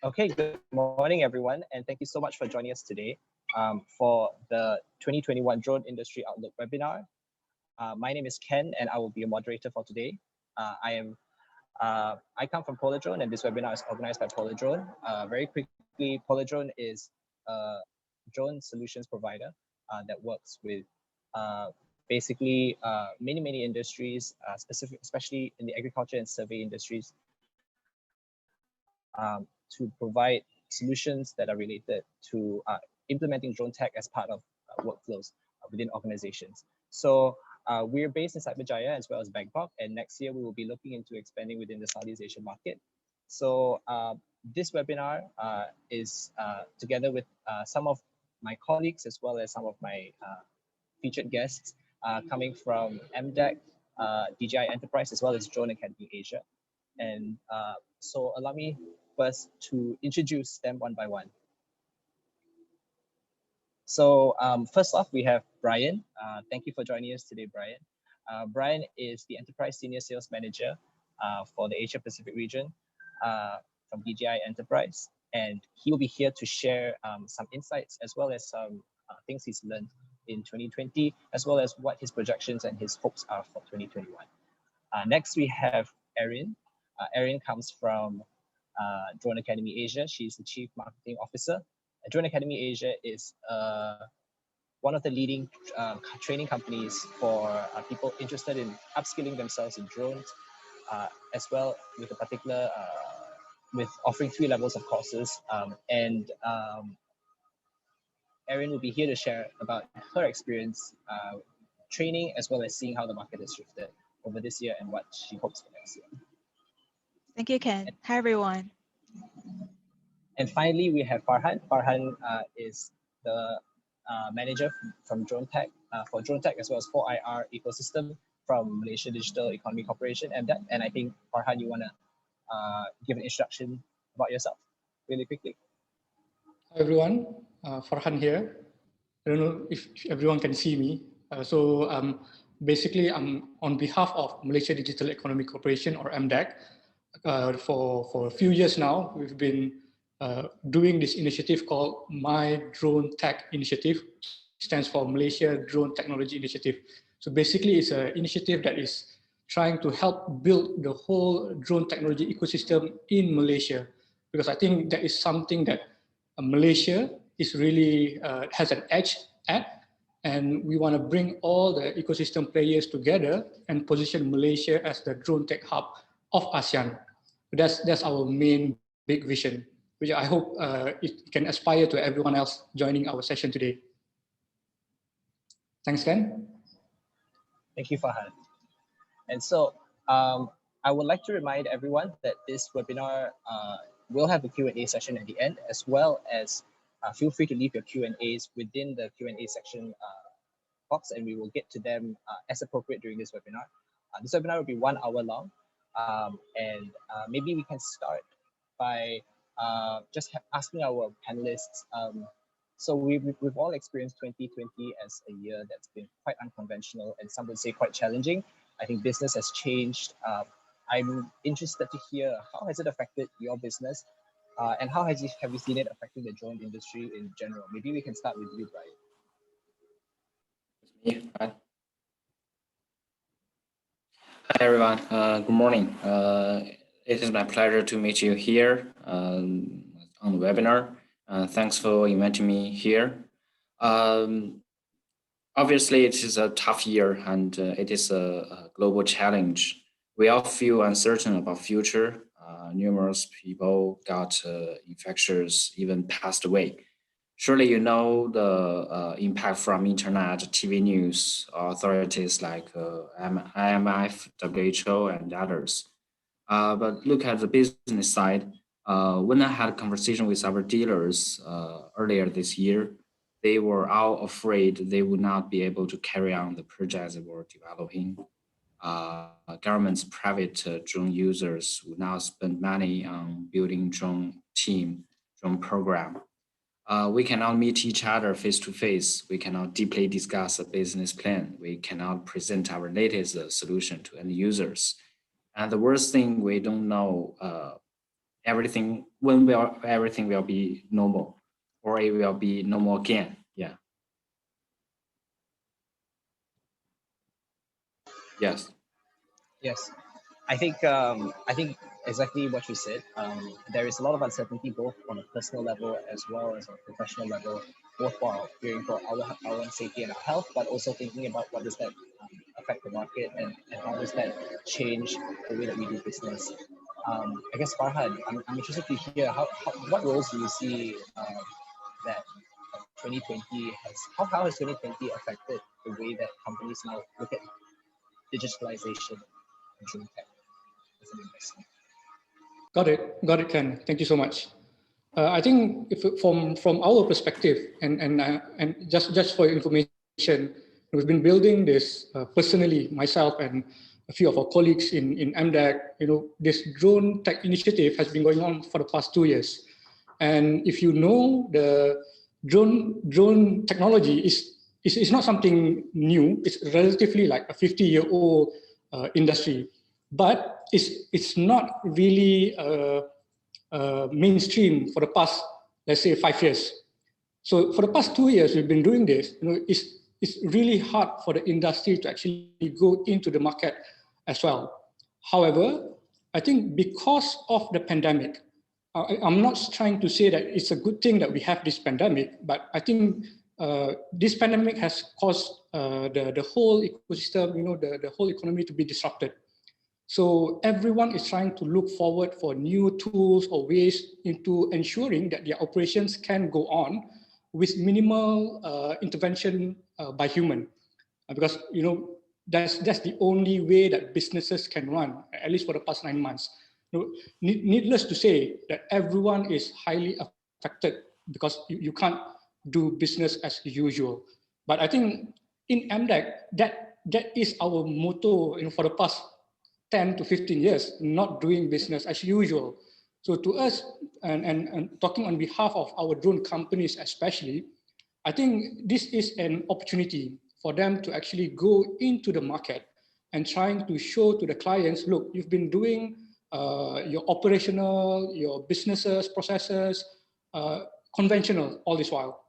Okay, good morning, everyone, and thank you so much for joining us today for the 2021 Drone Industry Outlook webinar. My name is Ken, and I will be a moderator for today. I come from Poladrone, and this webinar is organized by Poladrone. Very quickly, Poladrone is a drone solutions provider that works with basically many industries, especially in the agriculture and survey industries, to provide solutions that are related to implementing drone tech as part of workflows within organizations. So we're based in Cyberjaya as well as Bangkok, and next year we will be looking into expanding within the Southeast Asian market. So this webinar is together with some of my colleagues as well as some of my featured guests coming from MDEC, DJI Enterprise, as well as Drone Academy Asia. And so allow me first to introduce them one by one. So first off, we have Bryan. Thank you for joining us today, Bryan. Bryan is the Enterprise Senior Sales Manager for the Asia Pacific region from DJI Enterprise. And he will be here to share some insights as well as some things he's learned in 2020, as well as what his projections and his hopes are for 2021. Next, we have Erin. Erin comes from Drone Academy Asia. She's the Chief Marketing Officer. Drone Academy Asia is one of the leading training companies for people interested in upskilling themselves in drones, as well with a particular, with offering 3 levels of courses. Erin will be here to share about her experience training, as well as seeing how the market has shifted over this year and what she hopes for next year. Thank you, Ken. Hi, everyone. And finally, we have Farhan. Farhan is the manager from DroneTech, for DroneTech, as well as 4IR ecosystem from Malaysia Digital Economy Corporation, MDEC. And I think, Farhan, you want to give an introduction about yourself really quickly. Hi, everyone. Farhan here. I don't know if everyone can see me. Basically, I'm on behalf of Malaysia Digital Economy Corporation, or MDEC. For a few years now, we've been doing this initiative called My Drone Tech Initiative. It stands for Malaysia Drone Technology Initiative. So basically, it's an initiative that is trying to help build the whole drone technology ecosystem in Malaysia, because I think that is something that Malaysia is really has an edge at, and we want to bring all the ecosystem players together and position Malaysia as the drone tech hub of ASEAN. That's our main big vision, which I hope it can aspire to everyone else joining our session today. Thanks, Ken. Thank you, Farhan. And so I would like to remind everyone that this webinar will have a Q&A session at the end, as well as feel free to leave your Q&As within the Q&A section box, and we will get to them as appropriate during this webinar. This webinar will be 1 hour long. Maybe we can start by just asking our panelists. So we've all experienced 2020 as a year that's been quite unconventional, and some would say quite challenging. I think business has changed. I'm interested to hear, how has it affected your business, and how have you seen it affecting the drone industry in general? Maybe we can start with you, Bryan. Hi everyone, good morning. It is my pleasure to meet you here on the webinar. Thanks for inviting me here. Obviously, it is a tough year, and it is a global challenge. We all feel uncertain about future. Numerous people got infections, even passed away. Surely you know the impact from internet, TV news, authorities like IMF, WHO, and others. But look at the business side. When I had a conversation with our dealers earlier this year, they were all afraid they would not be able to carry on the projects they were developing. Governments, private drone users would now spend money on building drone team, drone program. We cannot meet each other face to face. We cannot deeply discuss a business plan. We cannot present our latest solution to end users. And the worst thing, we don't know everything everything will be normal, or it will be normal again. Yeah. Yes. Yes, I think exactly what you said. There is a lot of uncertainty both on a personal level as well as on a professional level, both for fearing for our own safety and our health, but also thinking about what does that affect the market, and how does that change the way that we do business. I guess Farhan, I'm interested to hear what roles do you see that 2020 how has 2020 affected the way that companies now look at digitalization and drone tech as an investment? Got it, Ken. Thank you so much. I think if from our perspective, and just for your information, we've been building this personally, myself and a few of our colleagues in MDEC. This drone tech initiative has been going on for the past 2 years, and if you know, the drone technology is not something new. It's relatively like a 50-year-old industry, but it's not really mainstream for the past, let's say, 5 years. So for the past 2 years, we've been doing this. It's really hard for the industry to actually go into the market as well. However, I think because of the pandemic, I'm not trying to say that it's a good thing that we have this pandemic, but I think this pandemic has caused the whole ecosystem, the whole economy to be disrupted. So everyone is trying to look forward for new tools or ways into ensuring that their operations can go on with minimal intervention by human, because that's the only way that businesses can run, at least for the past 9 months. Needless to say that everyone is highly affected because you can't do business as usual. But I think in MDEC, that is our motto for the past 10 to 15 years, not doing business as usual. So to us, and talking on behalf of our drone companies especially, I think this is an opportunity for them to actually go into the market and trying to show to the clients, look, you've been doing your operational, your businesses, processes, conventional all this while.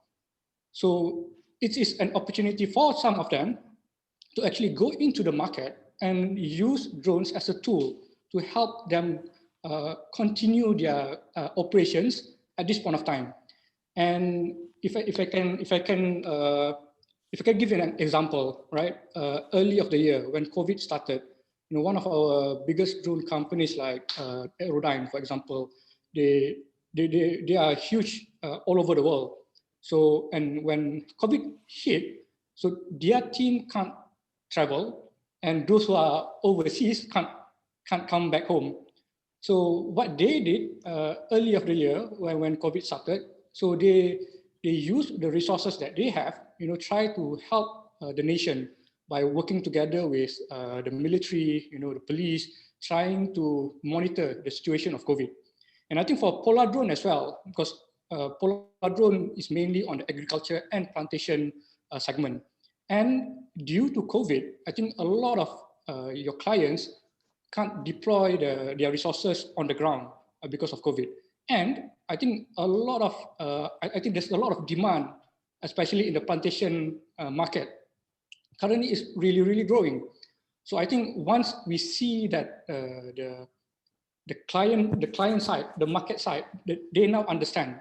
So it is an opportunity for some of them to actually go into the market and use drones as a tool to help them continue their operations at this point of time. And if I can give you an example, right? Early of the year when COVID started, one of our biggest drone companies like Aerodyne, for example, they are huge all over the world. So, and when COVID hit, so their team can't travel, and those who are overseas can't come back home. So what they did early of the year when COVID started, so they used the resources that they have, try to help the nation by working together with the military, the police, trying to monitor the situation of COVID. And I think for Poladrone as well, because Poladrone is mainly on the agriculture and plantation segment. And due to COVID, I think a lot of your clients can't deploy their resources on the ground because of COVID. And I think I think there's a lot of demand, especially in the plantation market. Currently, is really, really growing. So I think once we see that the client side, the market side, they now understand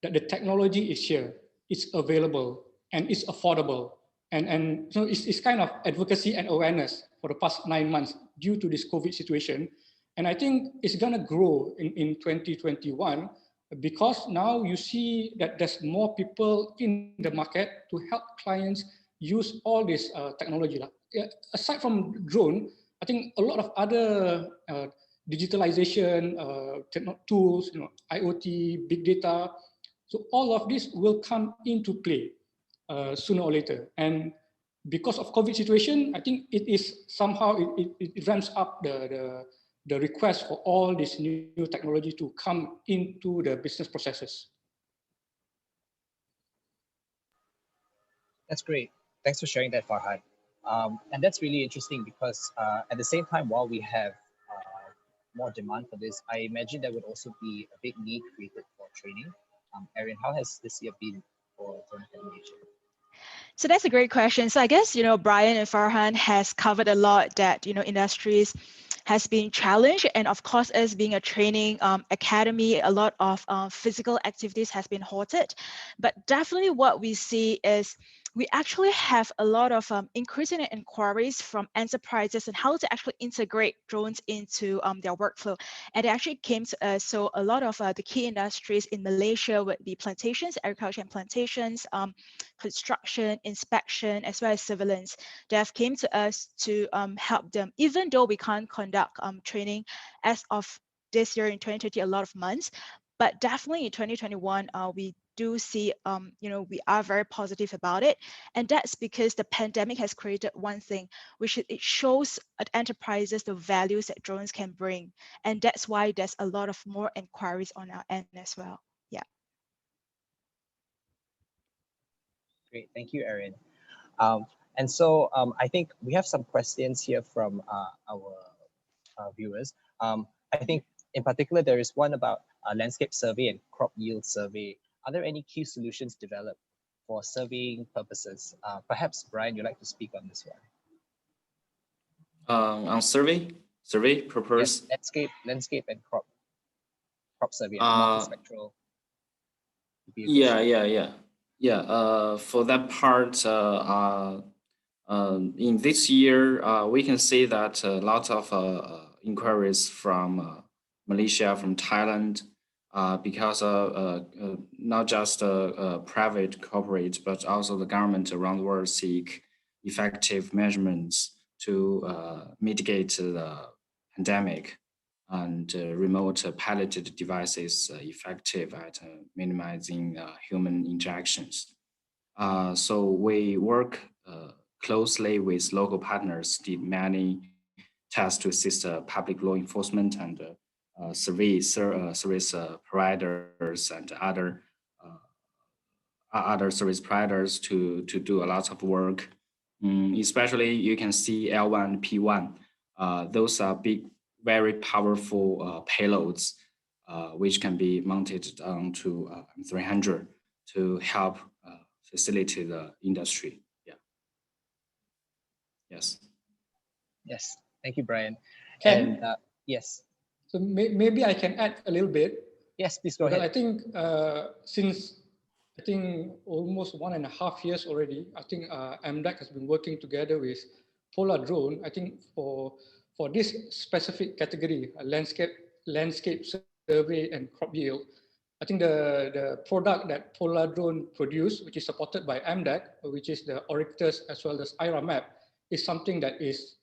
that the technology is here, it's available, and it's affordable. And so it's kind of advocacy and awareness for the past 9 months due to this COVID situation. And I think it's going to grow in 2021 because now you see that there's more people in the market to help clients use all this technology. Aside from drone, I think a lot of other digitalization tools, IoT, big data. So all of this will come into play sooner or later. And because of COVID situation, I think it is somehow, it ramps up the request for all this new technology to come into the business processes. That's great. Thanks for sharing that, Farhan. And that's really interesting because at the same time, while we have more demand for this, I imagine there would also be a big need created for training. Erin, how has this year been for DroneTech Manager? So that's a great question. So I guess, Bryan and Farhan has covered a lot that, industries has been challenged. And of course, as being a training academy, a lot of physical activities has been halted. But definitely what we see is we actually have a lot of increasing inquiries from enterprises and how to actually integrate drones into their workflow. And it actually came to us. So a lot of the key industries in Malaysia would be plantations, agriculture and plantations, construction, inspection, as well as surveillance. They have came to us to help them, even though we can't conduct training as of this year in 2020, a lot of months, but definitely in 2021, we do see, we are very positive about it. And that's because the pandemic has created one thing, which it shows enterprises the values that drones can bring. And that's why there's a lot of more inquiries on our end as well. Yeah. Great, thank you, Erin. And so I think we have some questions here from our viewers. I think in particular, there is one about landscape survey and crop yield survey. Are there any key solutions developed for surveying purposes? Perhaps, Bryan, you'd like to speak on this one. On survey purpose? Yes, landscape and crop survey, multispectral vehicles. Yeah. For that part, in this year, we can see that a lot of inquiries from Malaysia, from Thailand, because not just private corporate, but also the government around the world seek effective measurements to mitigate the pandemic, and remote piloted devices effective at minimizing human interactions. So we work closely with local partners, did many tests to assist public law enforcement and service providers and other service providers to do a lot of work. Especially you can see L1, P1. Those are big, very powerful payloads, which can be mounted onto 300 to help facilitate the industry. Yeah. Yes. Yes. Thank you, Bryan. Ken? And yes. So maybe I can add a little bit. Yes, please go ahead. I think since almost 1.5 years already, I think MDEC has been working together with Poladrone. I think for this specific category, landscape survey and crop yield, I think the product that Poladrone produced, which is supported by MDEC, which is the Oryctus as well as IRA map, is something that is,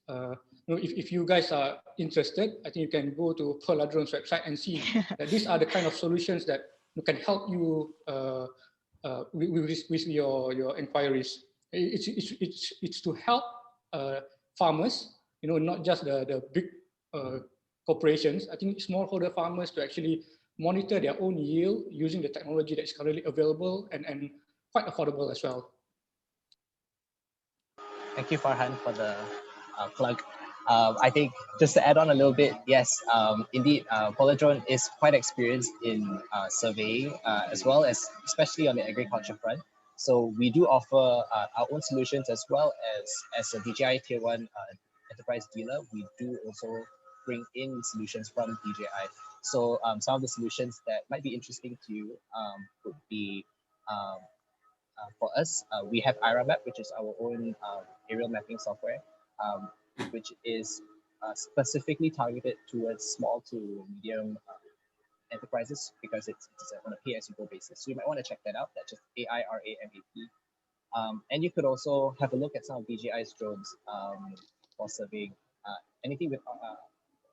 if you guys are interested, I think you can go to Poladrone's website and see that these are the kind of solutions that can help you with your inquiries. It's to help farmers, not just the big corporations. I think smallholder farmers to actually monitor their own yield using the technology that is currently available and quite affordable as well. Thank you, Farhan, for the plug. I think just to add on a little bit, yes, indeed, Poladrone is quite experienced in surveying as well as especially on the agriculture front. So we do offer our own solutions as well as a DJI Tier 1 enterprise dealer. We do also bring in solutions from DJI. So some of the solutions that might be interesting to you would be for us, we have IRA Map, which is our own aerial mapping software, which is specifically targeted towards small to medium enterprises because it's on a pay-as-you-go basis. So you might want to check that out. That's just AIRAMAP. And you could also have a look at some of DJI's drones for surveying. Anything with,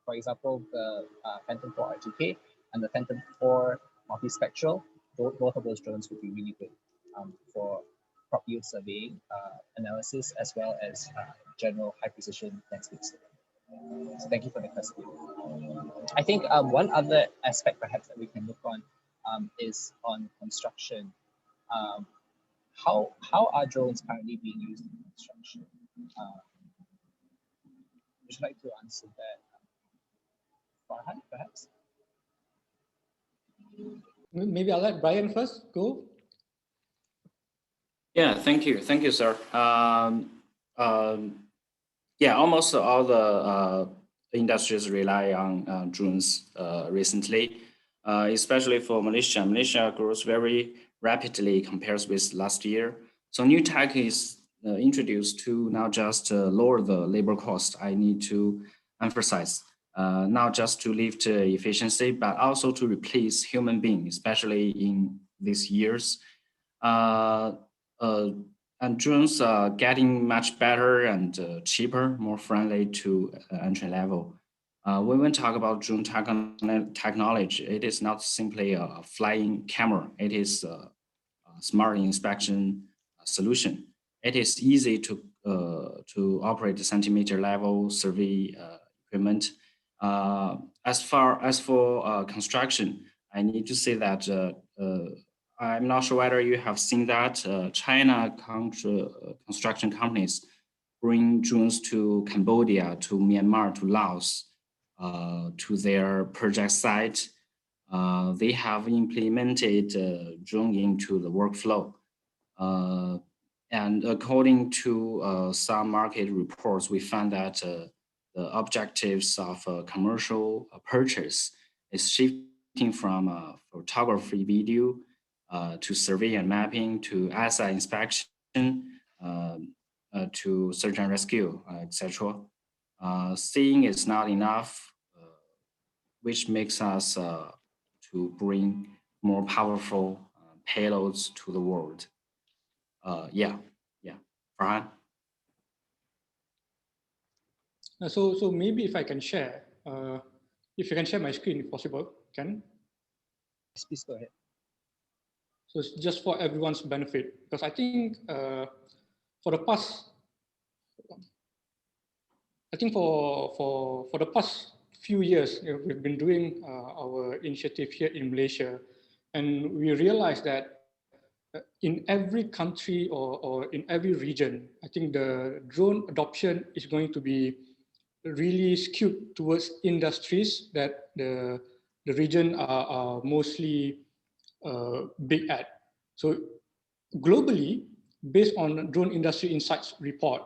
for example, the Phantom 4 R2K and the Phantom 4 multispectral, both of those drones would be really good for crop yield surveying, analysis, as well as general high precision landscape surveying. So thank you for the question. I think one other aspect perhaps that we can look on is on construction. How are drones currently being used in construction? Would you like to answer that? Farhan, perhaps? Maybe I'll let Bryan first go. Yeah, thank you, sir. Yeah, almost all the industries rely on drones recently, especially for Malaysia. Malaysia grows very rapidly compared with last year. So new tech is introduced to not just lower the labor cost. I need to emphasize, not just to lift efficiency, but also to replace human beings, especially in these years. Uh, uh, and drones are getting much better and cheaper, more friendly to entry level. When we talk about drone technology, it is not simply a flying camera. It is a smart inspection solution. It is easy to operate the centimeter level survey equipment. As far as for construction, I need to say that I'm not sure whether you have seen that China construction companies bring drones to Cambodia, to Myanmar, to Laos, to their project site. They have implemented drone into the workflow. And according to some market reports, we found that the objectives of commercial purchase is shifting from photography video to survey and mapping to asset inspection to search and rescue, etc. Seeing is not enough, which makes us to bring more powerful payloads to the world. Yeah, Farhan. So maybe if I can share, if you can share my screen if possible, can? Yes, please go ahead. So it's just for everyone's benefit, because I think for the past, for the past few years, we've been doing our initiative here in Malaysia, and we realized that in every country or in every region, I think the drone adoption is going to be really skewed towards industries that the region are mostly big at. So globally, based on Drone Industry Insights report,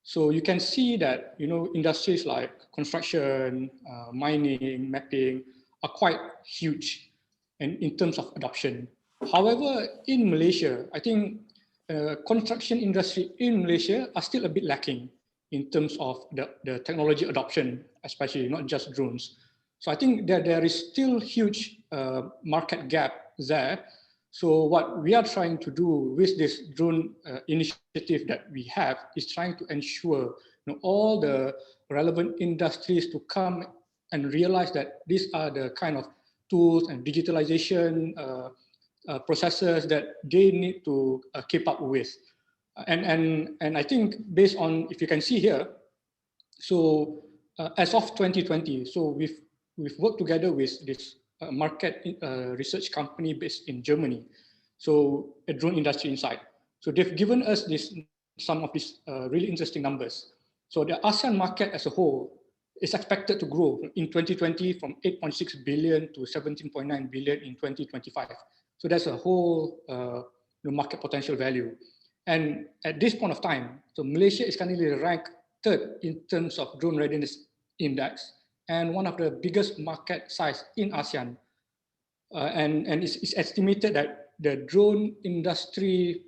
so you can see that industries like construction, mining, mapping are quite huge, and in terms of adoption. However, in Malaysia, I think construction industry in Malaysia are still a bit lacking in terms of the technology adoption, especially not just drones. So I think that there is still huge market gap there. So what we are trying to do with this drone initiative that we have is trying to ensure all the relevant industries to come and realize that these are the kind of tools and digitalization processes that they need to keep up with. And I think based on, if you can see here, so as of 2020, so we've worked together with this market research company based in Germany, so a Drone Industry Insight. So they've given us some of these really interesting numbers. So the ASEAN market as a whole is expected to grow in 2020 from 8.6 billion to 17.9 billion in 2025. So that's a whole market potential value. And at this point of time, so Malaysia is currently ranked third in terms of drone readiness index and one of the biggest market size in ASEAN. And it's estimated that the drone industry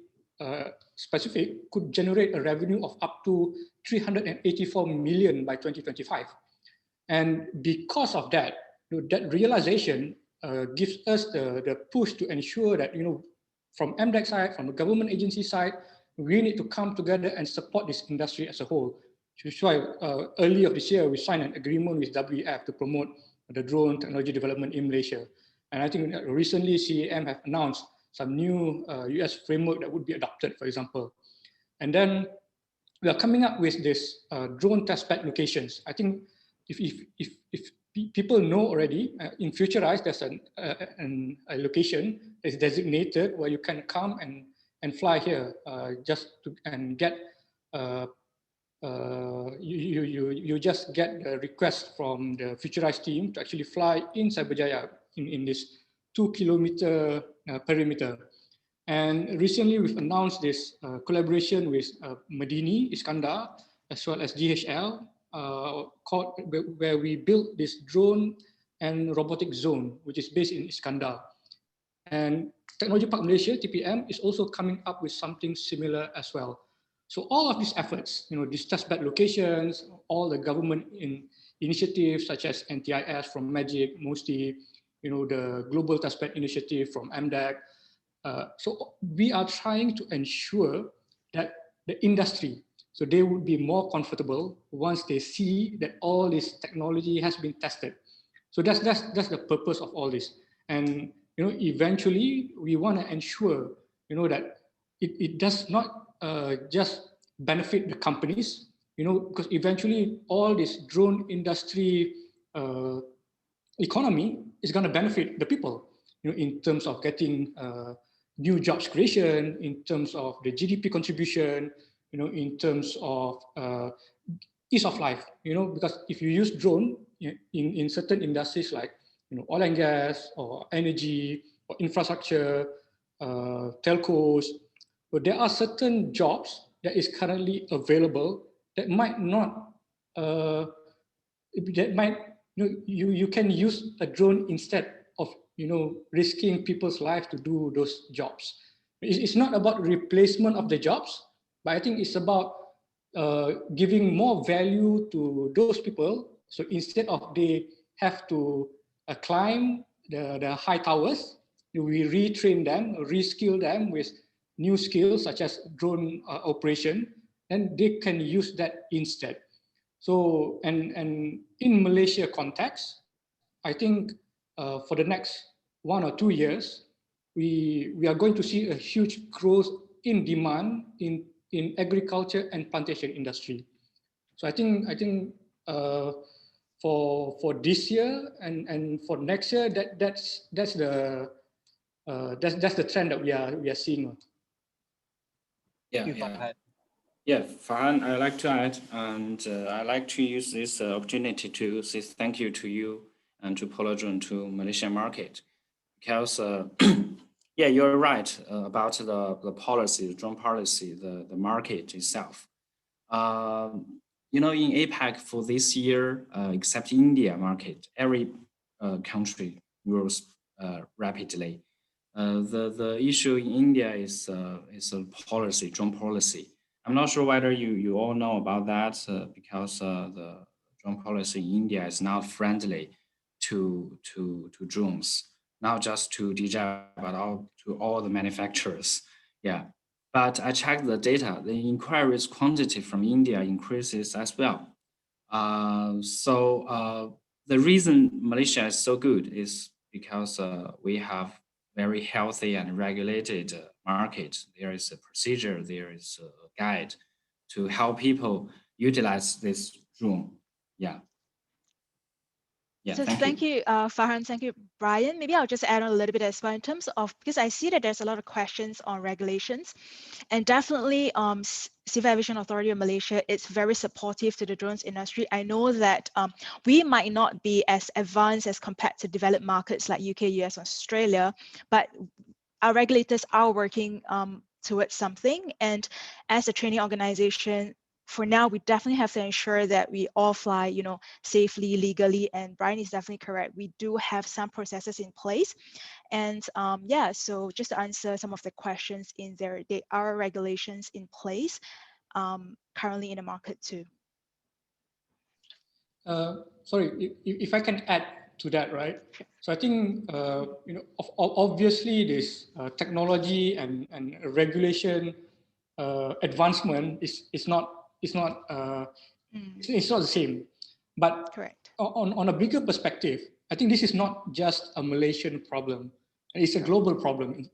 specific could generate a revenue of up to 384 million by 2025. And because of that, that realization gives us the push to ensure that, from MDEC side, from the government agency side, we need to come together and support this industry as a whole. Which is why earlier this year, we signed an agreement with WEF to promote the drone technology development in Malaysia. And I think recently CAM have announced some new US framework that would be adopted, for example. And then we are coming up with this drone testbed locations. I think if people know already, in Futurize, there's a location that's designated where you can come and fly here and get you just get a request from the Futurized team to actually fly in Cyberjaya in this 2-kilometer perimeter. And recently we've announced this collaboration with Medini, Iskandar, as well as DHL, where we built this drone and robotic zone, which is based in Iskandar. And Technology Park Malaysia, TPM, is also coming up with something similar as well. So all of these efforts, these testbed locations, all the government initiatives such as NTIS from MAGIC, MOSTI, the Global Testbed Initiative from MDEC. So we are trying to ensure that the industry, so they would be more comfortable once they see that all this technology has been tested. So that's the purpose of all this. And eventually we want to ensure that it does not just benefit the companies, because eventually all this drone industry economy is going to benefit the people, in terms of getting new jobs creation, in terms of the GDP contribution, in terms of ease of life, because if you use drone in certain industries like oil and gas or energy or infrastructure, telcos, but there are certain jobs that is currently available that might not, you can use a drone instead of risking people's lives to do those jobs. It's not about replacement of the jobs, but I think it's about giving more value to those people. So instead of they have to climb the high towers, we retrain them, reskill them with new skills such as drone operation, and they can use that instead. So, and in Malaysia context, I think for the next 1 or 2 years, we are going to see a huge growth in demand in agriculture and plantation industry. So I think for this year and for next year, that's the trend that we are seeing. Yeah, Farhan, I'd like to add, and I'd like to use this opportunity to say thank you to you and to Poladrone, to Malaysian market, because yeah, you're right about the policy, the drone policy, the market itself. In APAC for this year, except India market, every country grows rapidly. The issue in India is a policy, drone policy. I'm not sure whether you all know about that because the drone policy in India is not friendly to drones, not just to DJI, but to all the manufacturers. Yeah, but I checked the data. The inquiries quantity from India increases as well. So the reason Malaysia is so good is because we have very healthy and regulated market. There is a procedure, there is a guide to help people utilize this drone. Yeah. So thank you, Farhan. Thank you, Bryan. Maybe I'll just add on a little bit as well in terms of, because I see that there's a lot of questions on regulations, and definitely Civil Aviation Authority of Malaysia is very supportive to the drones industry. I know that we might not be as advanced as compared to developed markets like UK, US, Australia, but our regulators are working towards something. And as a training organization, for now, we definitely have to ensure that we all fly, safely, legally. And Bryan is definitely correct. We do have some processes in place. And yeah, so just to answer some of the questions in there, there are regulations in place currently in the market too. Sorry, if I can add to that, right? Sure. So I think, obviously this technology and regulation advancement is not the same. But correct. On a bigger perspective, I think this is not just a Malaysian problem. It's a global problem,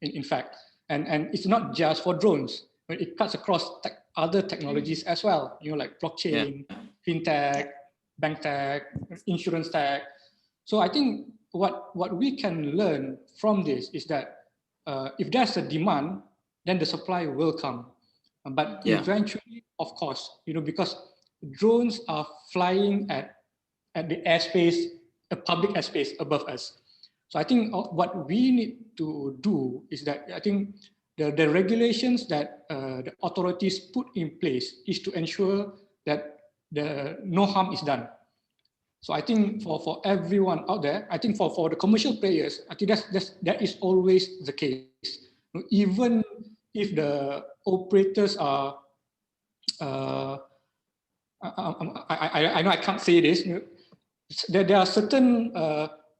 in fact. And it's not just for drones, but it cuts across other technologies as well, like blockchain, fintech, bank tech, insurance tech. So I think what we can learn from this is that if there's a demand, then the supply will come. But eventually, of course, because drones are flying at the airspace, a public airspace above us. So I think what we need to do is that I think the regulations that the authorities put in place is to ensure that no harm is done. So I think for everyone out there, I think for the commercial players, I think that is always the case. Even if the operators are, I know I can't say this. There are certain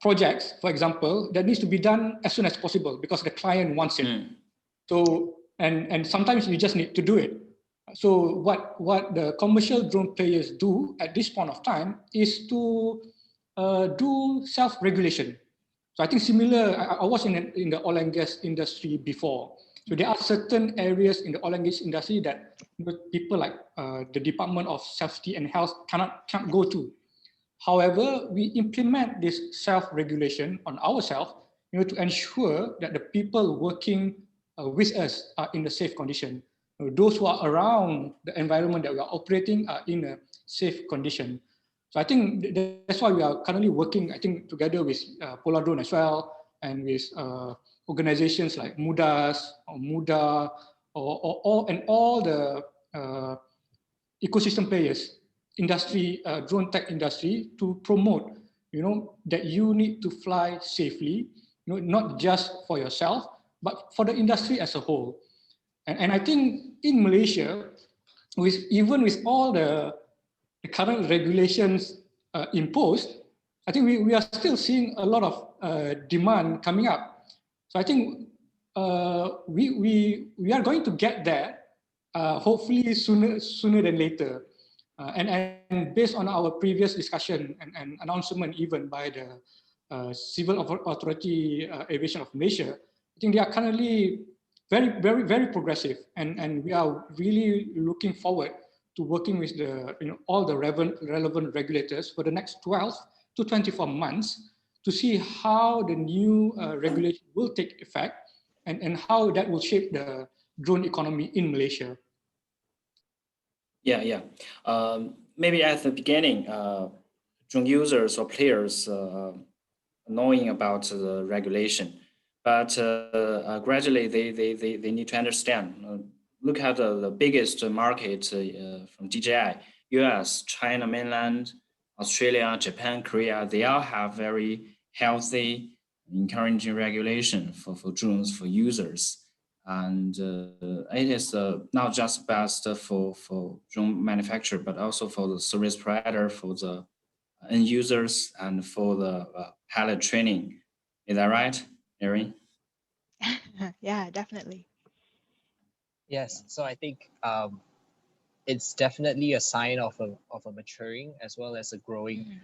projects, for example, that needs to be done as soon as possible because the client wants it. So and sometimes you just need to do it. So what the commercial drone players do at this point of time is to do self-regulation. So I think similar. I was in the oil and gas industry before. So there are certain areas in the oil and gas industry that people like the Department of Safety and Health can't go to. However, we implement this self-regulation on ourselves, to ensure that the people working with us are in a safe condition. Those who are around the environment that we are operating are in a safe condition. So I think that's why we are currently working, I think, together with Poladrone as well, and with organizations like MUDAS or MUDA, and all the ecosystem players, industry, drone tech industry, to promote, that you need to fly safely, not just for yourself, but for the industry as a whole. And I think in Malaysia, even with all the current regulations imposed, I think we are still seeing a lot of demand coming up. So I think we are going to get there, hopefully sooner than later. And based on our previous discussion and announcement even by the Civil Authority Aviation of Malaysia, I think they are currently very, very, very progressive, and we are really looking forward to working with all the relevant regulators for the next 12 to 24 months to see how the new regulation will take effect and how that will shape the drone economy in Malaysia. Yeah. Maybe at the beginning, drone users or players knowing about the regulation, but gradually they need to understand. Look at the biggest market from DJI, US, China mainland, Australia, Japan, Korea. They all have very healthy, encouraging regulation for drones for users. And it is not just best for drone manufacturer, but also for the service provider, for the end users, and for the pilot training. Is that right, Erin? Yeah, definitely. Yes, so I think it's definitely a sign of a maturing as well as a growing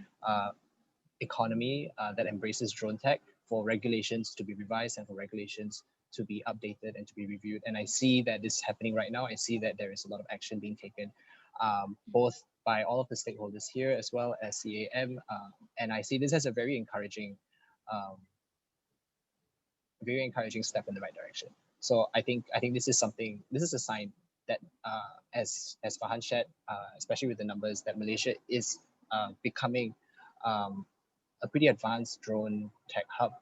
economy that embraces drone tech, for regulations to be revised and for regulations to be updated and to be reviewed. And I see that this is happening right now. I see that there is a lot of action being taken, both by all of the stakeholders here as well as CAM, and I see this as a very encouraging step in the right direction. So I think this is a sign that, as Farhan shared, especially with the numbers, that Malaysia is becoming a pretty advanced drone tech hub,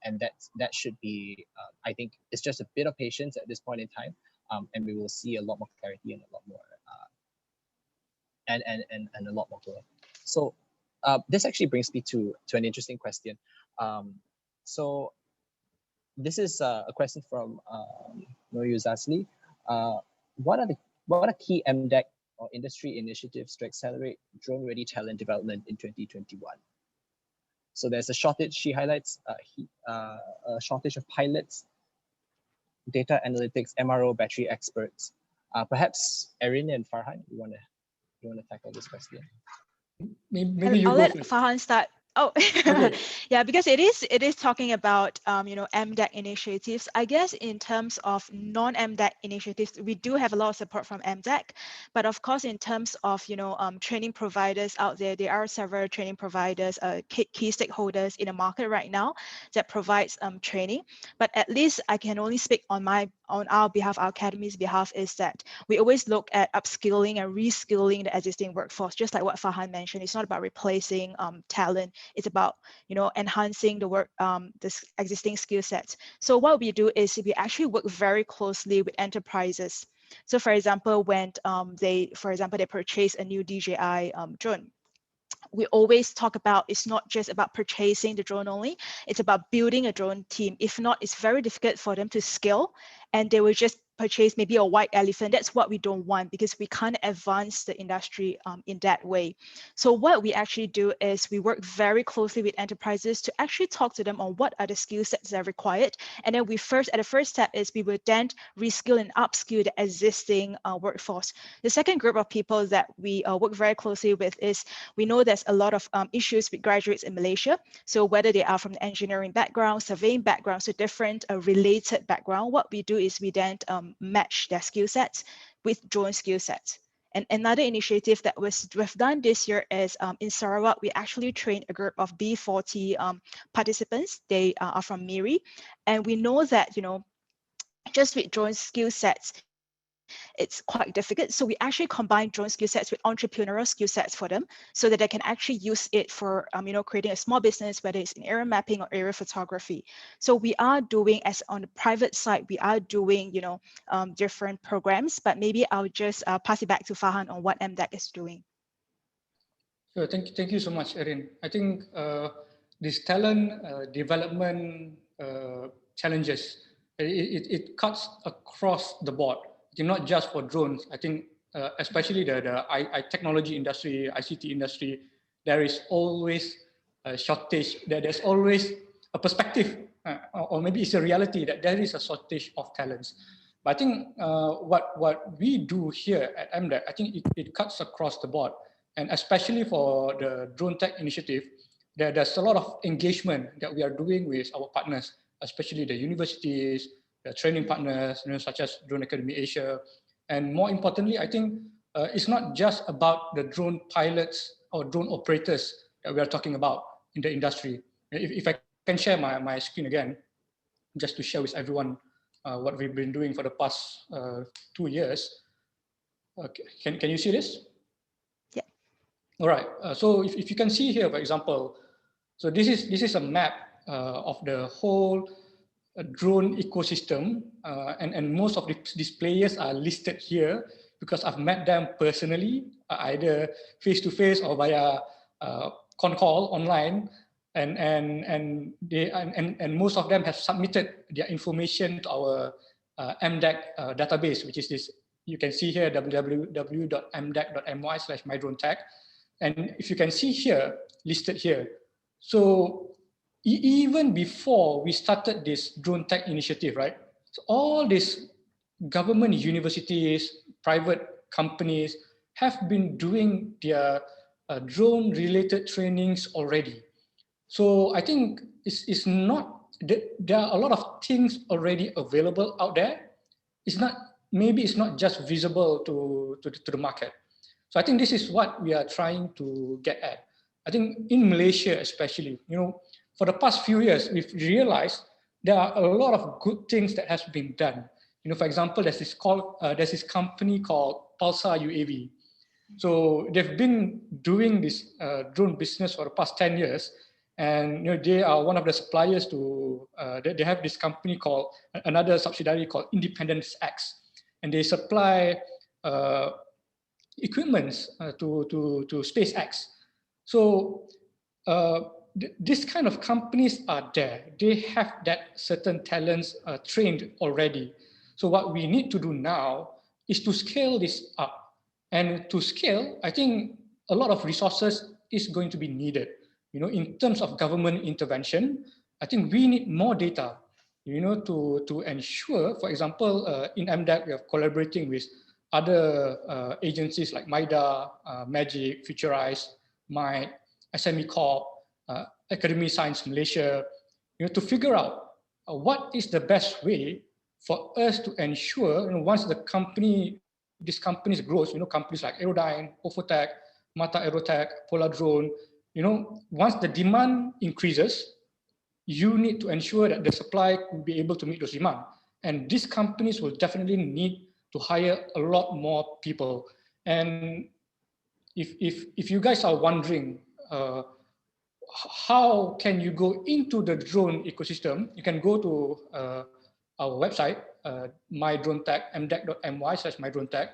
and that should be, I think it's just a bit of patience at this point in time, and we will see a lot more clarity and a lot more and a lot more growth. So this actually brings me to an interesting question. So this is a question from Noyu Zasli. What are key MDEC or industry initiatives to accelerate drone-ready talent development in 2021? So there's a shortage. She highlights a shortage of pilots, data analytics, MRO, battery experts. Perhaps Erin and Farhan, you want to tackle this question? Maybe you I'll go let first. Farhan start. Oh, Okay. yeah, because it is talking about MDEC initiatives. I guess in terms of non-MDEC initiatives, we do have a lot of support from MDEC, but of course in terms of training providers out there, there are several training providers, key stakeholders in the market right now that provides training. But at least I can only speak on our behalf, our academy's behalf, is that we always look at upskilling and reskilling the existing workforce, just like what Farhan mentioned. It's not about replacing talent. It's about enhancing the existing skill sets. So what we do is we actually work very closely with enterprises. So for example, when they purchase a new DJI drone, we always talk about, it's not just about purchasing the drone only, it's about building a drone team. If not, it's very difficult for them to scale, and they will just purchase maybe a white elephant. That's what we don't want, because we can't advance the industry in that way. So what we actually do is we work very closely with enterprises to actually talk to them on what are the skill sets that are required. And then the first step is we will then reskill and upskill the existing workforce. The second group of people that we work very closely with is, we know there's a lot of issues with graduates in Malaysia. So whether they are from the engineering background, surveying background, so different related background, what we do is we then match their skill sets with drone skill sets. And another initiative that we've done this year is in Sarawak, we actually trained a group of B40 participants. They are from MIRI. And we know that, just with drone skill sets, it's quite difficult. So we actually combine drone skill sets with entrepreneurial skill sets for them, so that they can actually use it for, creating a small business, whether it's in area mapping or area photography. So we are doing, as on the private side, we are doing, different programs, but maybe I'll just pass it back to Farhan on what MDEC is doing. Sure. Thank you so much, Erin. I think this talent development challenges, it cuts across the board. Not just for drones. I think especially the technology industry, ICT industry, there is always a shortage. There's always a perspective, or maybe it's a reality that there is a shortage of talents. But I think what we do here at MDEC, I think it cuts across the board, and especially for the DroneTech initiative, there's a lot of engagement that we are doing with our partners, especially the universities, the training partners, such as Drone Academy Asia. And more importantly, I think it's not just about the drone pilots or drone operators that we are talking about in the industry. If I can share my screen again, just to share with everyone what we've been doing for the past 2 years. Okay. Can you see this? Yeah. All right. So if you can see here, for example, so this is a map of the whole drone ecosystem, and most of these players are listed here because I've met them personally, either face-to-face or via con call online, and most of them have submitted their information to our MDEC database, which is this. You can see here www.mdec.my/mydronetech, and if you can see here, listed here. So even before we started this DroneTech initiative, right? So all these government universities, private companies have been doing their drone-related trainings already. So I think it's not, there are a lot of things already available out there. Maybe it's not just visible to the market. So I think this is what we are trying to get at. I think in Malaysia especially, for the past few years, we've realized there are a lot of good things that has been done. For example, there's this company called Pulsar UAV. So they've been doing this drone business for the past 10 years. And they are one of the suppliers to, they have this company called, another subsidiary called Independence X. And they supply equipments to SpaceX. So this kind of companies are there. They have that certain talents trained already. So what we need to do now is to scale this up. And to scale, I think a lot of resources is going to be needed. In terms of government intervention, I think we need more data, to ensure, for example, in MDEC, we are collaborating with other agencies like MIDA, Magic, Futurize, MIND, SME Corp, Academy Science Malaysia, to figure out what is the best way for us to ensure, once this company's grows, companies like Aerodyne, Ofotech, Mata Aerotech, Poladrone, once the demand increases, you need to ensure that the supply will be able to meet those demand. And these companies will definitely need to hire a lot more people. And if you guys are wondering, how can you go into the drone ecosystem, you can go to our website, mydronetech, mdec.my/mydronetech.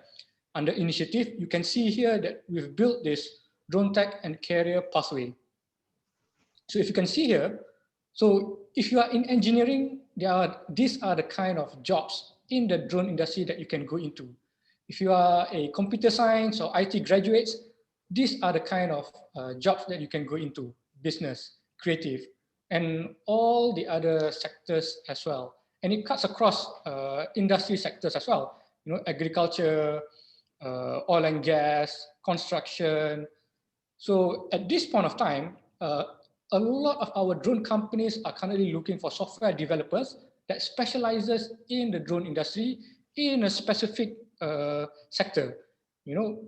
Under initiative, you can see here that we've built this DroneTech and Carrier pathway. So if you can see here, so if you are in engineering, these are the kind of jobs in the drone industry that you can go into. If you are a computer science or IT graduates, these are the kind of jobs that you can go into: business, creative, and all the other sectors as well. And it cuts across industry sectors as well. Agriculture, oil and gas, construction. So at this point of time, a lot of our drone companies are currently looking for software developers that specializes in the drone industry in a specific sector.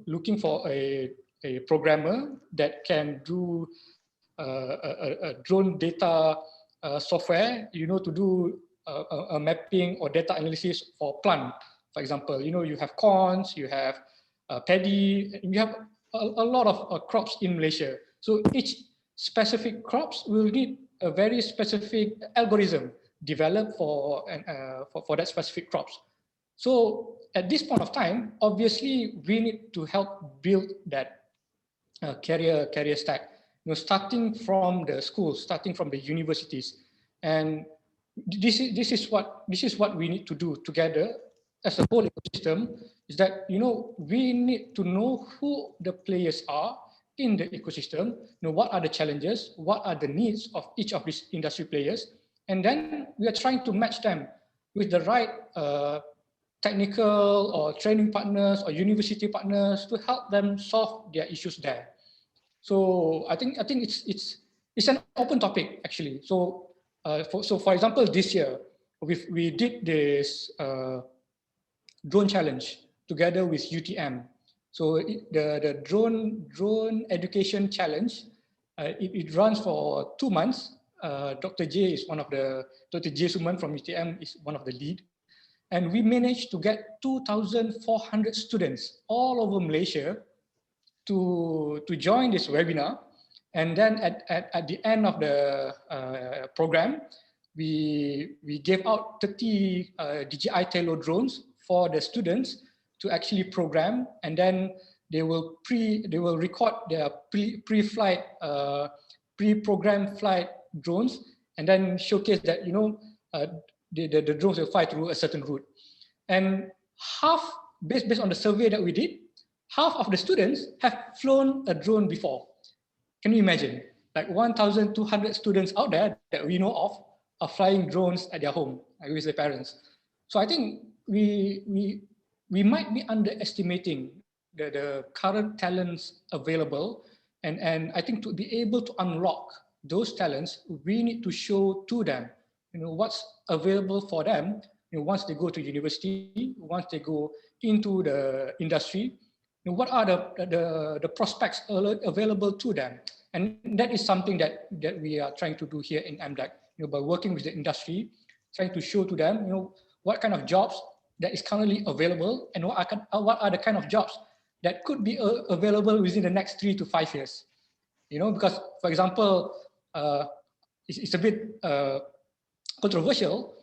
Looking for a programmer that can do a drone data software, to do a mapping or data analysis for plant. For example, you have corns, you have paddy, you have a lot of crops in Malaysia. So each specific crops will need a very specific algorithm developed for that specific crops. So at this point of time, obviously we need to help build that carrier stack. Starting from the schools, starting from the universities, and this is what we need to do together as a whole ecosystem. Is that we need to know who the players are in the ecosystem. What are the challenges? What are the needs of each of these industry players? And then we are trying to match them with the right technical or training partners or university partners to help them solve their issues there. So I think it's an open topic actually. So for example, this year we did this drone challenge together with UTM. So the drone education challenge, it runs for 2 months. Dr. J Suman from UTM is one of the lead. And we managed to get 2,400 students all over Malaysia to join this webinar. And then at the end of the program, we gave out 30 DJI Telo drones for the students to actually program, and then they will record their pre-flight, pre-programmed flight drones, and then showcase that the drones will fly through a certain route. And based on the survey that we did, half of the students have flown a drone before. Can you imagine? Like 1,200 students out there that we know of are flying drones at their home with their parents. So I think we might be underestimating the current talents available. And I think to be able to unlock those talents, we need to show to them, what's available for them, once they go to university, once they go into the industry, what are the prospects available to them. And that is something that we are trying to do here in MDEC, by working with the industry, trying to show to them, what kind of jobs that is currently available and what are the kind of jobs that could be available within the next 3 to 5 years. Because, for example, it's a bit controversial,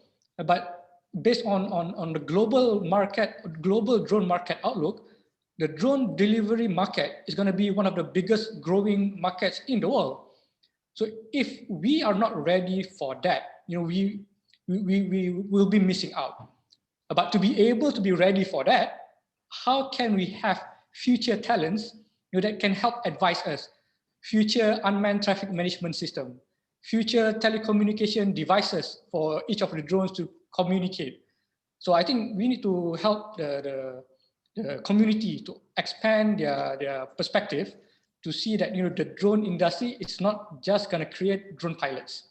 but based on the global drone market outlook, the drone delivery market is going to be one of the biggest growing markets in the world. So if we are not ready for that, we will be missing out. But to be able to be ready for that, how can we have future talents that can help advise us? Future unmanned traffic management system, future telecommunication devices for each of the drones to communicate. So I think we need to help the community to expand their perspective to see that, you know, the drone industry is not just going to create drone pilots.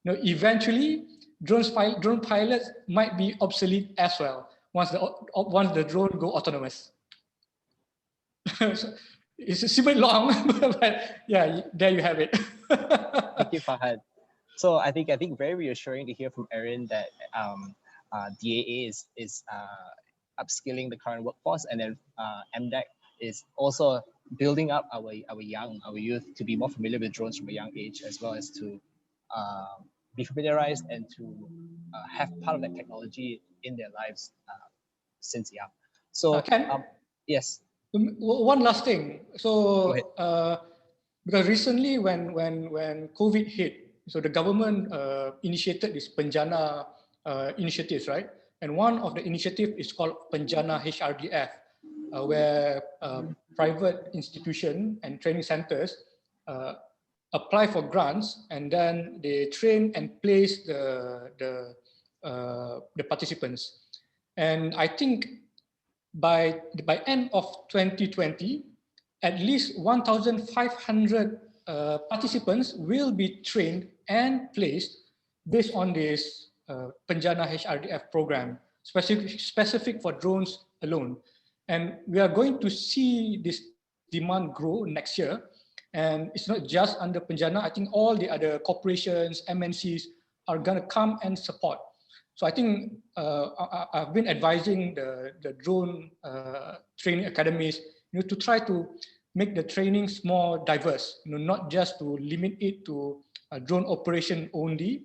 You know, eventually drone pilots might be obsolete as well once the drone go autonomous. So it's super long, but yeah, there you have it. Thank you, Farhan. So I think very reassuring to hear from Erin that DAA is upskilling the current workforce, and then MDEC is also building up our youth to be more familiar with drones from a young age, as well as to be familiarized and to have part of that technology in their lives since young. So yes. One last thing. So because recently when COVID hit, so the government initiated this Penjana initiatives, right? And one of the initiative is called Penjana HRDF, where private institution and training centers apply for grants, and then they train and place the participants. And I think by end of 2020, at least 1,500 participants will be trained and placed based on this Penjana HRDF program, specific for drones alone. And we are going to see this demand grow next year. And it's not just under Penjana. I think all the other corporations, MNCs are going to come and support. So I think I've been advising the drone training academies, you know, to try to make the trainings more diverse, you know, not just to limit it to drone operation only.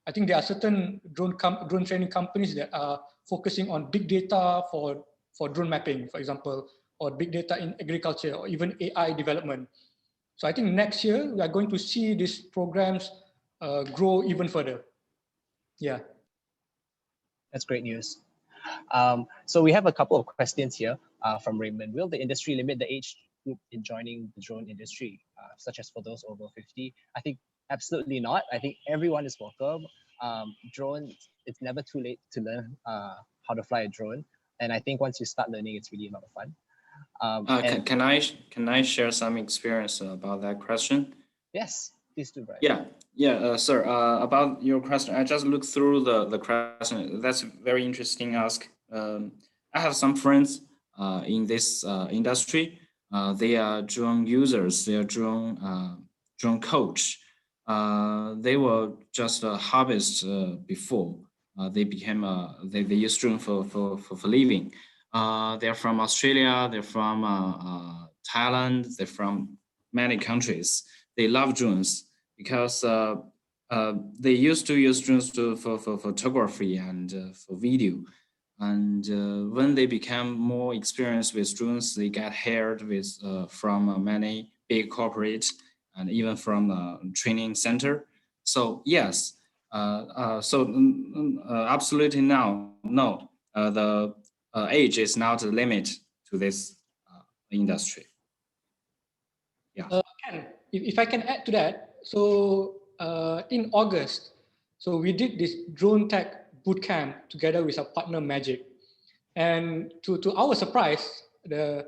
I think there are certain drone training companies that are focusing on big data for drone mapping, for example, or big data in agriculture, or even AI development. So I think next year we are going to see these programs grow even further. Yeah. That's great news. So we have a couple of questions here from Raymond. Will the industry limit the age group in joining the drone industry, such as for those over 50? I think absolutely not. I think everyone is welcome. Drones, it's never too late to learn how to fly a drone. And I think once you start learning, it's really a lot of fun. Can I share some experience about that question? Yes, please do, Bryan. Sir. About your question, I just looked through the question. That's very interesting ask. I have some friends in this industry. They are drone users. They are drone coach. They were just hobbyists before. They became they use drone for living. They're from Australia. They're from Thailand. They're from many countries. They love drones because they used to use drones for photography and for video. And when they become more experienced with drones, they get hired with from many big corporates and even from the training center. So yes, absolutely no. The age is not the limit to this industry. Yeah. If I can add to that, so in August, so we did this DroneTech bootcamp together with our partner Magic, and to our surprise, the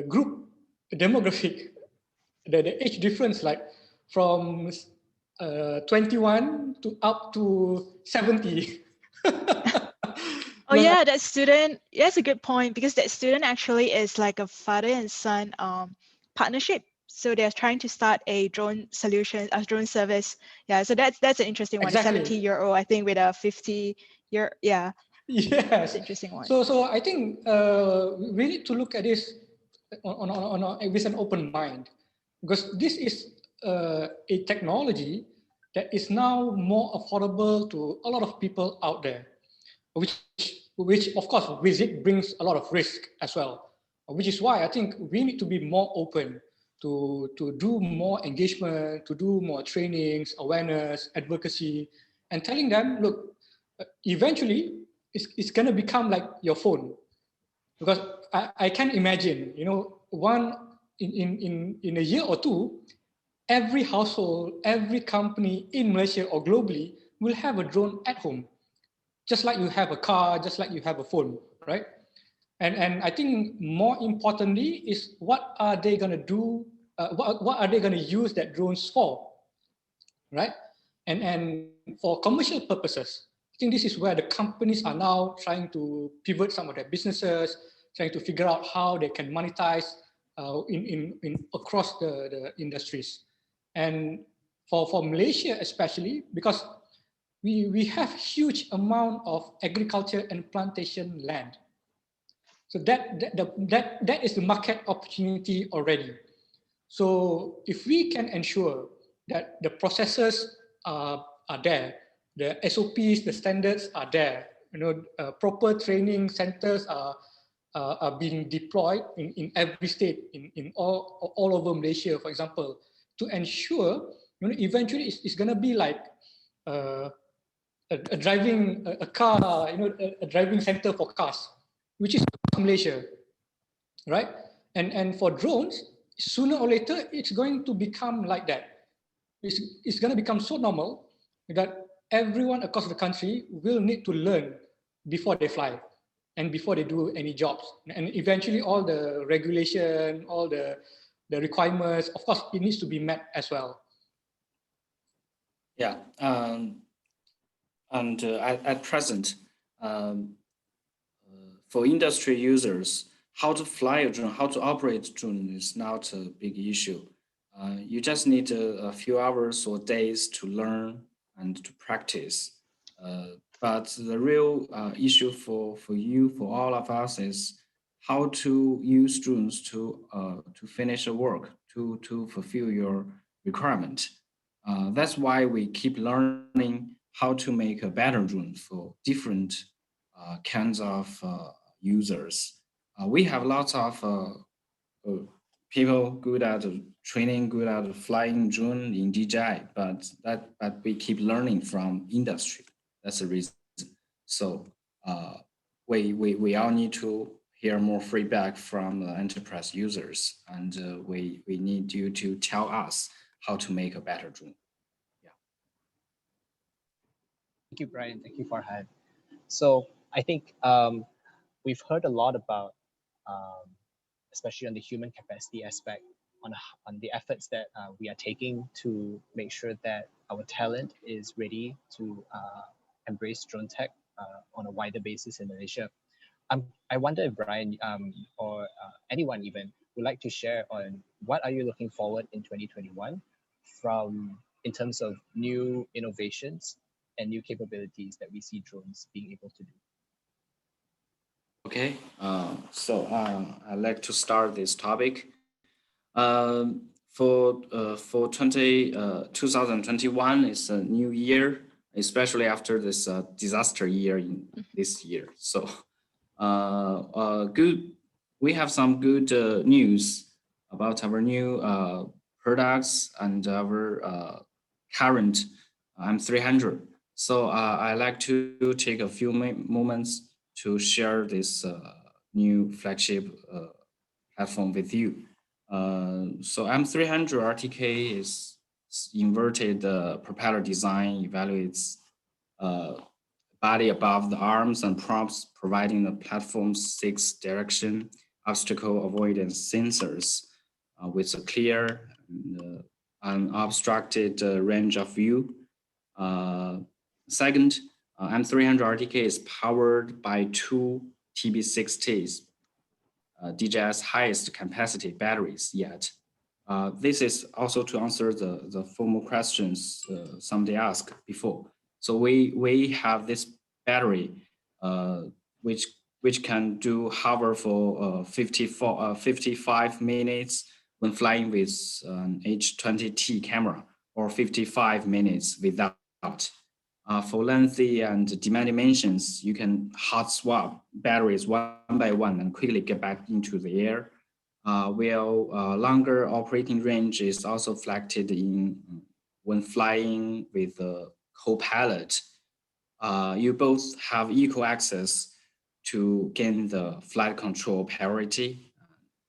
group demographic, the age difference, like from 21 to up to 70. Oh yeah, that student. Yeah, that's a good point, because that student actually is like a father and son partnership. So they're trying to start a drone solution, a drone service. Yeah, so that's an interesting one. Exactly. A 70-year-old, I think, with a 50-year. Yeah. Yes. That's an interesting one. So I think we need to look at this with an open mind, because this is a technology that is now more affordable to a lot of people out there, which of course with it brings a lot of risk as well, which is why I think we need to be more open to do more engagement, to do more trainings, awareness, advocacy, and telling them, look, eventually it's going to become like your phone, because I can imagine, you know, in a year or two, every household, every company in Malaysia or globally will have a drone at home, just like you have a car, just like you have a phone, right? And I think more importantly is what are they going to do? What are they going to use that drones for, right? And for commercial purposes, I think this is where the companies are now trying to pivot some of their businesses, trying to figure out how they can monetize in across the industries. And for Malaysia especially, because we have huge amount of agriculture and plantation land. So that is the market opportunity already. So if we can ensure that the processes are there, the SOPs, the standards are there, proper training centers are being deployed in every state, in all over Malaysia, for example, to ensure, eventually it's going to be like a driving a car, a driving center for cars, which is Malaysia, right? And for drones, sooner or later, it's going to become like that. It's going to become so normal that everyone across the country will need to learn before they fly and before they do any jobs. And eventually all the regulation, all the requirements, of course, it needs to be met as well. Yeah, and at present, for industry users, how to fly a drone, how to operate a drone is not a big issue. You just need a few hours or days to learn and to practice. But the real issue for you, for all of us, is how to use drones to finish a work, to fulfill your requirement. That's why we keep learning how to make a better drone for different kinds of users. We have lots of people good at training, good at flying drone in DJI, but we keep learning from industry. That's the reason. So we all need to hear more feedback from the enterprise users, and we need you to tell us how to make a better drone. Yeah. Thank you, Bryan. Thank you, Farhan. So I think we've heard a lot about, especially on the human capacity aspect, on the efforts that we are taking to make sure that our talent is ready to embrace drone tech on a wider basis in Malaysia. I wonder if Bryan or anyone even would like to share on what are you looking forward in 2021 in terms of new innovations and new capabilities that we see drones being able to do. Okay, so I'd like to start this topic. For 2021, it's a new year, especially after this disaster year in this year. So we have some good news about our new products and our current M300. So I'd like to take a few moments to share this new flagship platform with you. So M300 RTK is inverted propeller design, evaluates body above the arms and prompts, providing the platform's 6 direction obstacle avoidance sensors with a clear and unobstructed range of view. Second, M300 RTK is powered by 2 TB60s, DJI's highest capacity batteries yet. This is also to answer the formal questions somebody asked before. So we have this battery which can do hover for 55 minutes when flying with an H20T camera, or 55 minutes without. For lengthy and demanding missions, you can hot swap batteries one by one and quickly get back into the air. While longer operating range is also reflected in when flying with a co-pilot. You both have equal access to gain the flight control parity.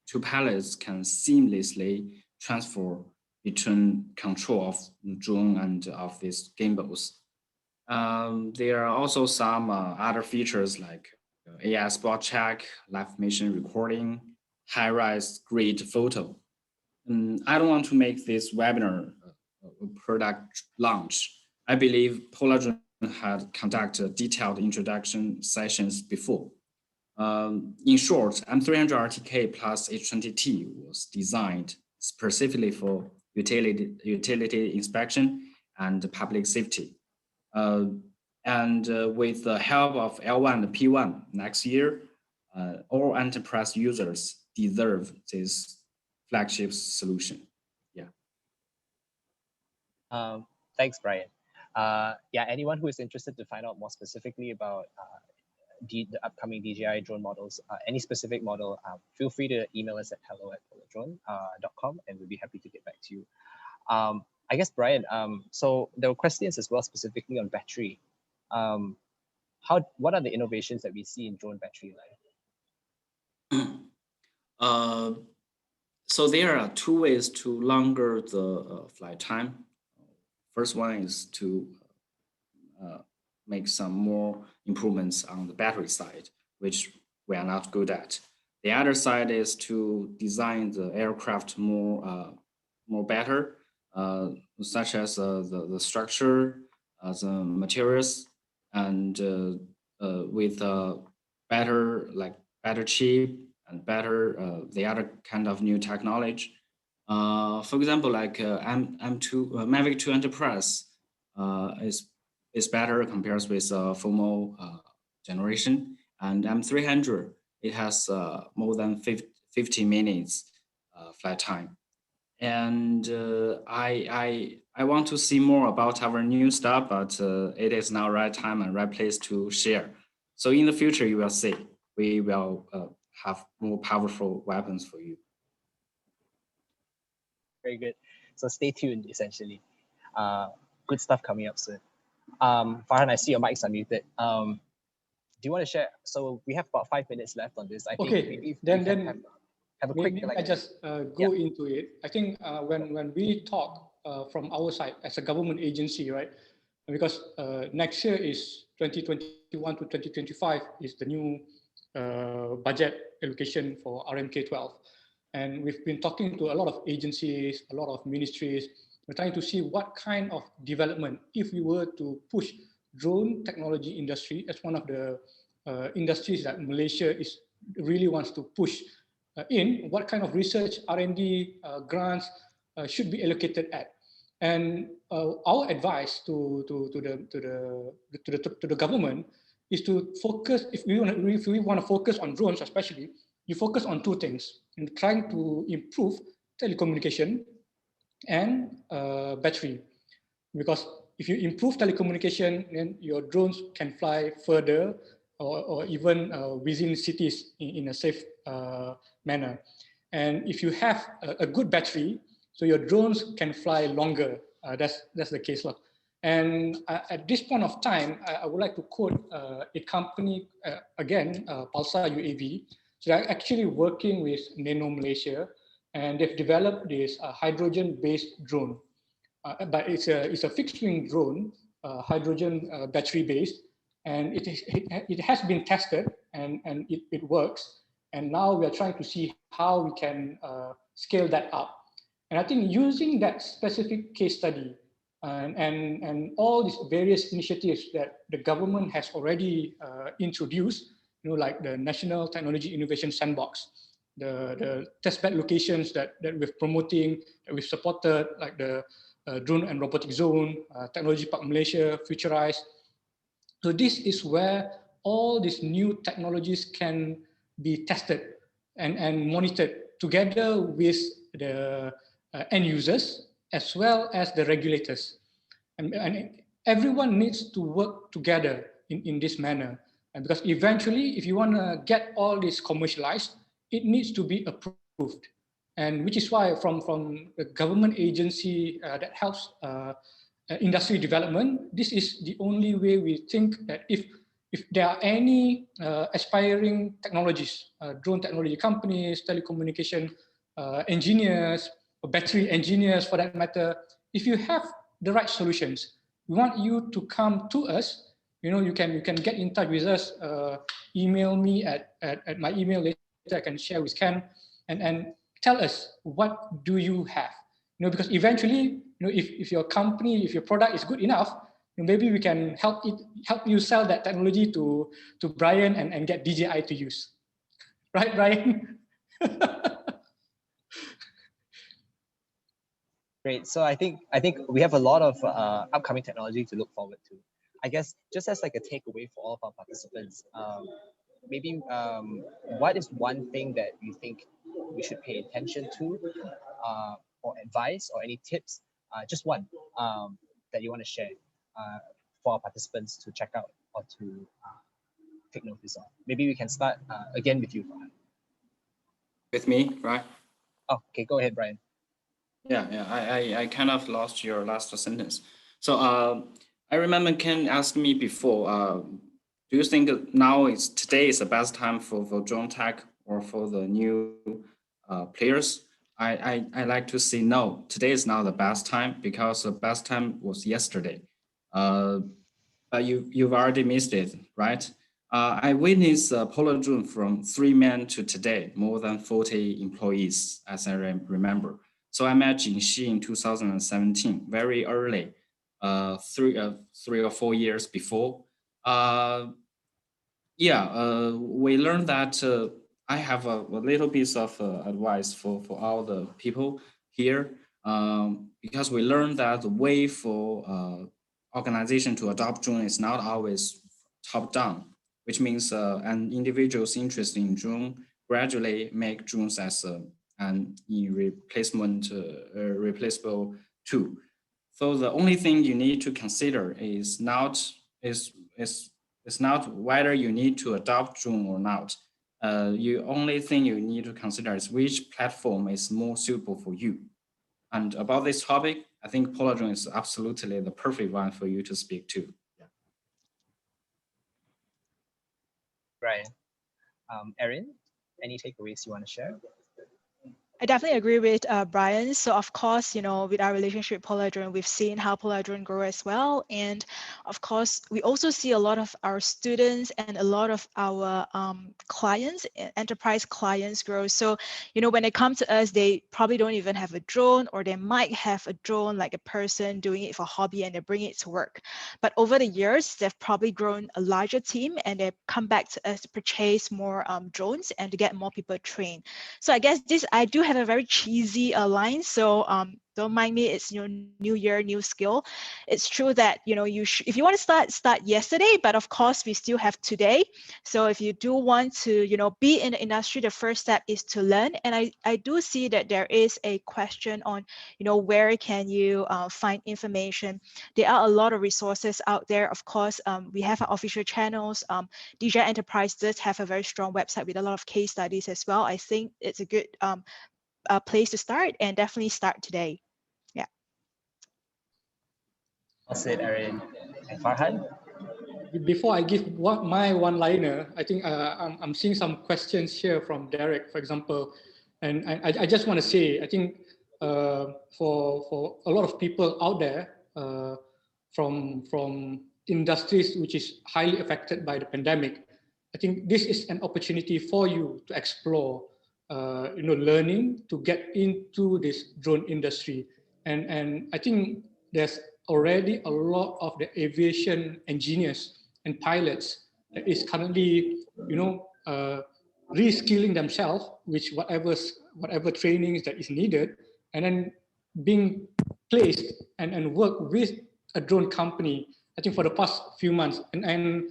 2 pilots can seamlessly transfer between control of the drone and of these gimbals. There are also some other features like AI spot check, live mission recording, high-res grid photo. I don't want to make this webinar a product launch. I believe Poladrone had conducted detailed introduction sessions before. In short, M300 RTK plus H20T was designed specifically for utility inspection and public safety. With the help of L1 and P1 next year, all enterprise users deserve this flagship solution. Yeah. Thanks, Bryan. Yeah, anyone who is interested to find out more specifically about the upcoming DJI drone models, any specific model, feel free to email us at hello@poladrone.com and we'll be happy to get back to you. I guess, Bryan, so there were questions as well specifically on battery. What are the innovations that we see in drone battery life? So there are two ways to longer the flight time. First one is to make some more improvements on the battery side, which we are not good at. The other side is to design the aircraft more better, such as the structure, the materials, and with better chip and better the other kind of new technology. For example, like M2 Mavic 2 Enterprise is better compared with former generation, and M300 it has more than 50 minutes flight time. And I want to see more about our new stuff, but it is now right time and right place to share. So in the future, you will see we will have more powerful weapons for you. Very good. So stay tuned, essentially. Good stuff coming up soon. Farhan, I see your mic's unmuted. Do you want to share? So we have about 5 minutes left on this. I think okay, then have a quick. Maybe I just go into it. I think when we talk from our side as a government agency, right? Because next year is 2021 to 2025 is the new budget allocation for RMK12. And we've been talking to a lot of agencies, a lot of ministries. We're trying to see what kind of development, if we were to push drone technology industry as one of the industries that Malaysia really wants to push in, what kind of research, R&D grants should be allocated at. And our advice to the government is to focus, if we want to focus on drones especially, you focus on two things, in trying to improve telecommunication and battery. Because if you improve telecommunication, then your drones can fly further or even within cities in a safe manner. And if you have a good battery, so your drones can fly longer. That's the case. And at this point of time, I would like to quote a company, again, Pulsar UAV. So they're actually working with Nano Malaysia, and they've developed this hydrogen-based drone. But it's a fixed-wing drone, hydrogen battery-based, and it has been tested and it works. And now we are trying to see how we can scale that up. And I think using that specific case study and all these various initiatives that the government has already introduced, like the National Technology Innovation Sandbox, the testbed locations that we're promoting, that we've supported, like the Drone and Robotic Zone, Technology Park Malaysia, Futurize. So this is where all these new technologies can be tested and monitored together with the end users as well as the regulators. And everyone needs to work together in this manner. And because eventually, if you want to get all this commercialized, it needs to be approved. And which is why from the government agency that helps industry development, this is the only way we think that if there are any aspiring technologies, drone technology companies, telecommunication engineers, or battery engineers for that matter, if you have the right solutions, we want you to come to us you can get in touch with us. Email me at my email later. I can share with Ken, and tell us what do you have. Because eventually, if your company, if your product is good enough, maybe we can help you sell that technology to Bryan and get DJI to use. Right, Bryan? Great. So I think we have a lot of upcoming technology to look forward to. I guess just as like a takeaway for all of our participants, maybe what is one thing that you think we should pay attention to, or advice or any tips? Just one that you want to share for our participants to check out or to take notice of. Maybe we can start again with you, Farhan. With me, right? Oh, okay, go ahead, Bryan. Yeah. I kind of lost your last sentence. So I remember Ken asked me before, do you think today is the best time for DroneTech or for the new players? I like to say no. Today is not the best time because the best time was yesterday. But you've already missed it, right? I witnessed Poladrone from 3 men to today, more than 40 employees, as I remember. So I met Jingxi in 2017, very early, 3 or 4 years before. We learned that I have a little piece of advice for all the people here, because we learned that the way for organization to adopt drone is not always top down, which means an individual's interest in drone gradually make drones as an replaceable tool. So the only thing you need to consider is not whether you need to adopt drone or not. Only thing you need to consider is which platform is more suitable for you. And about this topic, I think Poladrone is absolutely the perfect one for you to speak to. Bryan. Erin, any takeaways you want to share? I definitely agree with Bryan. So of course, with our relationship with Poladrone, we've seen how Poladrone grow as well. And of course, we also see a lot of our students and a lot of our clients, enterprise clients grow. So, when they come to us, they probably don't even have a drone, or they might have a drone, like a person doing it for hobby and they bring it to work. But over the years, they've probably grown a larger team and they come back to us to purchase more drones and to get more people trained. So I guess I do have a very cheesy line, so don't mind me. It's new year, new skill. It's true that if you want to start yesterday, but of course we still have today. So if you do want to be in the industry, the first step is to learn. And I do see that there is a question on where can you find information. There are a lot of resources out there. Of course, we have our official channels. DJI Enterprise does have a very strong website with a lot of case studies as well. I think it's a good place to start, and definitely start today. Yeah. Well said, Erin. And Farhan? Before I give my one-liner, I think I'm seeing some questions here from Derek, for example, and I just want to say, I think for a lot of people out there from industries which is highly affected by the pandemic, I think this is an opportunity for you to explore, learning to get into this drone industry, and I think there's already a lot of the aviation engineers and pilots that is currently, reskilling themselves with whatever trainings that is needed, and then being placed and work with a drone company. I think for the past few months, and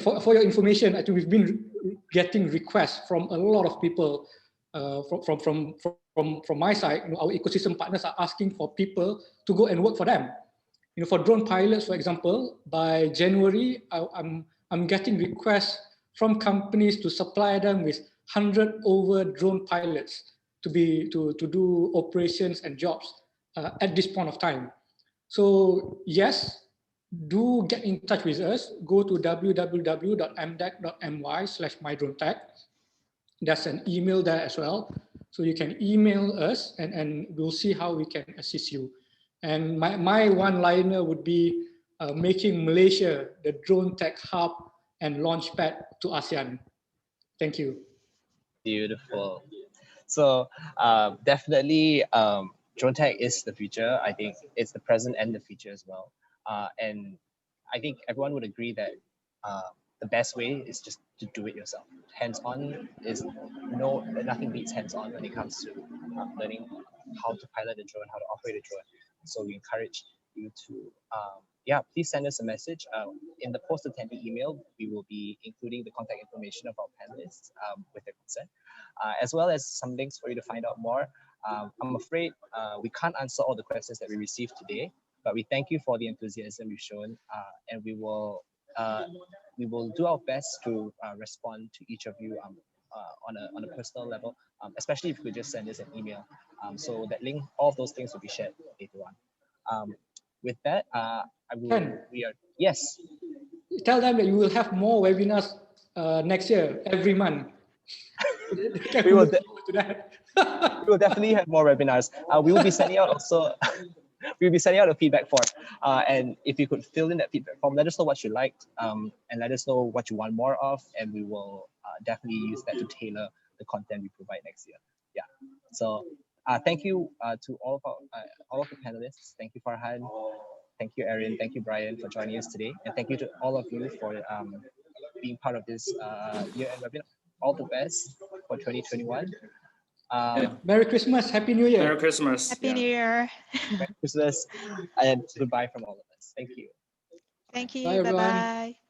for your information, I think we've been getting requests from a lot of people from my side. Our ecosystem partners are asking for people to go and work for them. For drone pilots, for example, by January, I'm getting requests from companies to supply them with 100 over drone pilots to do operations and jobs at this point of time. So yes, do get in touch with us. Go to www.mdec.my/mydronetech. There's an email there as well. So you can email us and we'll see how we can assist you. And my one-liner would be, making Malaysia the drone tech hub and launchpad to ASEAN. Thank you. Beautiful. So definitely drone tech is the future. I think it's the present and the future as well. And I think everyone would agree that the best way is just to do it yourself. Hands-on is nothing beats hands-on when it comes to learning how to pilot a drone, how to operate a drone. So we encourage you to please send us a message. In the post-attendee email, we will be including the contact information of our panelists with their consent, as well as some links for you to find out more. I'm afraid we can't answer all the questions that we received today, but we thank you for the enthusiasm you've shown, and we will do our best to respond to each of you on a personal level, especially if you could just send us an email. So that link, all of those things will be shared later on. With that, yes. Tell them that you will have more webinars next year, every month. We will definitely have more webinars. We will be sending out also. We'll be sending out a feedback form, and if you could fill in that feedback form, let us know what you liked, and let us know what you want more of, and we will definitely use that to tailor the content we provide next year. Yeah. So thank you to all of the panelists. Thank you, Farhan. Thank you, Erin. Thank you, Bryan, for joining us today, and thank you to all of you for being part of this year-end webinar. All the best for 2021. Merry Christmas, Happy New Year. Merry Christmas. Happy New Year. Merry Christmas, and goodbye from all of us. Thank you. Thank you. Bye, everyone. Bye-bye.